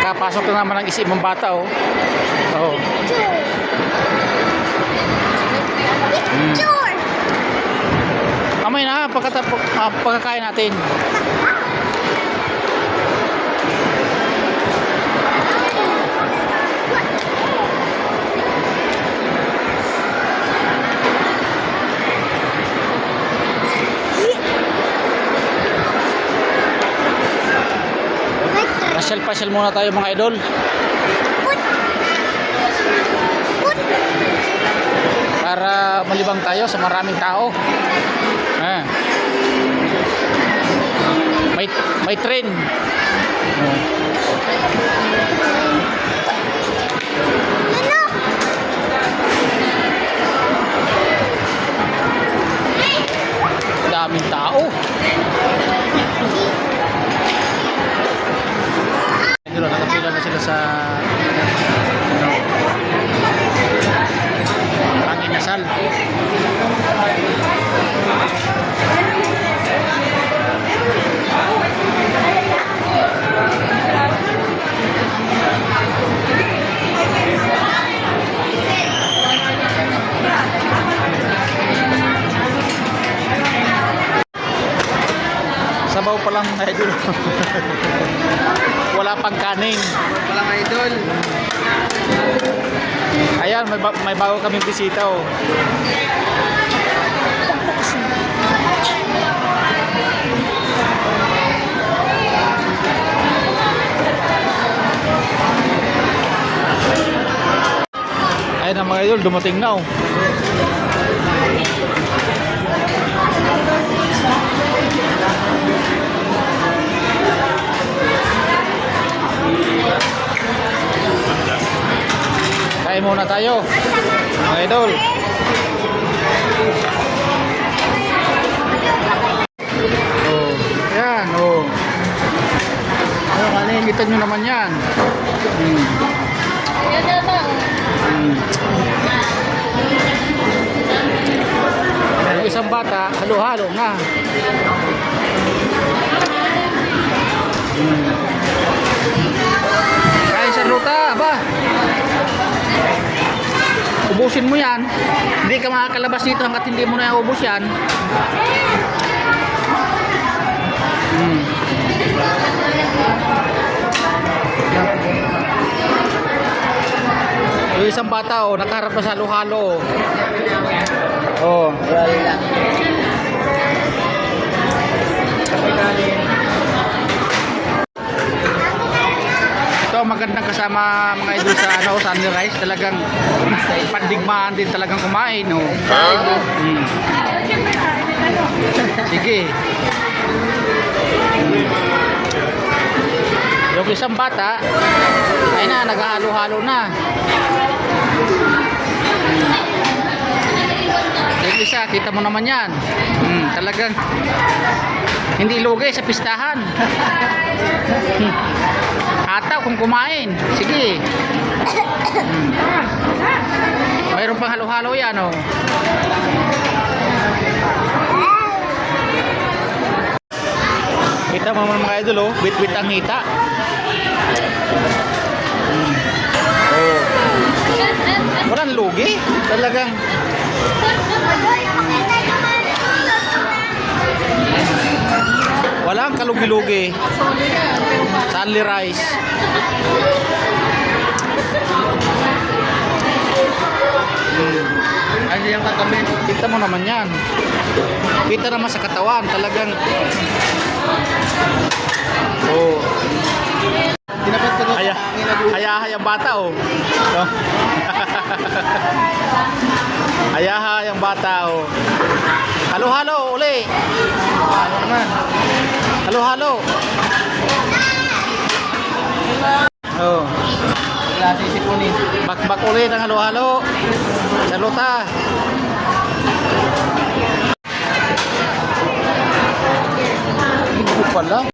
Nakapasok na naman ang isip mong bata, oh. Oh. Picture! Amay na, pagkakain natin. Pasyal-pasyal muna tayo mga idol. Para malibang tayo sa maraming tao. May train. Daming tao. Nakapila na sila sa Panginasal. Sabaw pa lang idol. Wala pang kanin. Wala mga idol. Ayan, may bago kaming bisita, oh. Ayan na mga idol, dumating na, oh. Kain muna tayo mga idol. Oh, yan, oh. Ano kanin, kita nyo naman yan. Yan naman. Yung isang bata, halo-halo na. Kain sa ruta, ba? Ubusin mo yan. Hindi ka makakalabas dito hanggat hindi mo na ubus yan. Yung isang bata, oh, nakaharap na sa halo-halo. Oh. Ito magandang kasama mga idol sa sunrise, talagang pandigmaan din talagang kumain, oh. Sige. Yung isang bata ay na naghahalo-halo na. Yung isa, kita mo naman yan. Talagang hindi lugay sa pistahan. Hataw kung kumain. Sige. Mayroon pang halo-halo yan, oh. Kita mo mga idol, oh. Bit-bit ang hita. Oh. Walang lugi. Talagang walang kalugi-lugi. Sunny rice. Ano yung katabi? Kita mo naman yan. Kita naman sa katawan. Talagang oh. Tinapat ko Haya ang bata, oh. Haya ang bata, oh. Halo-halo uli. Ano naman? Halo-halo. Oh. Klase sipunin. Bakbak uli ng halo-halo. Saluta. Hindi ko pala.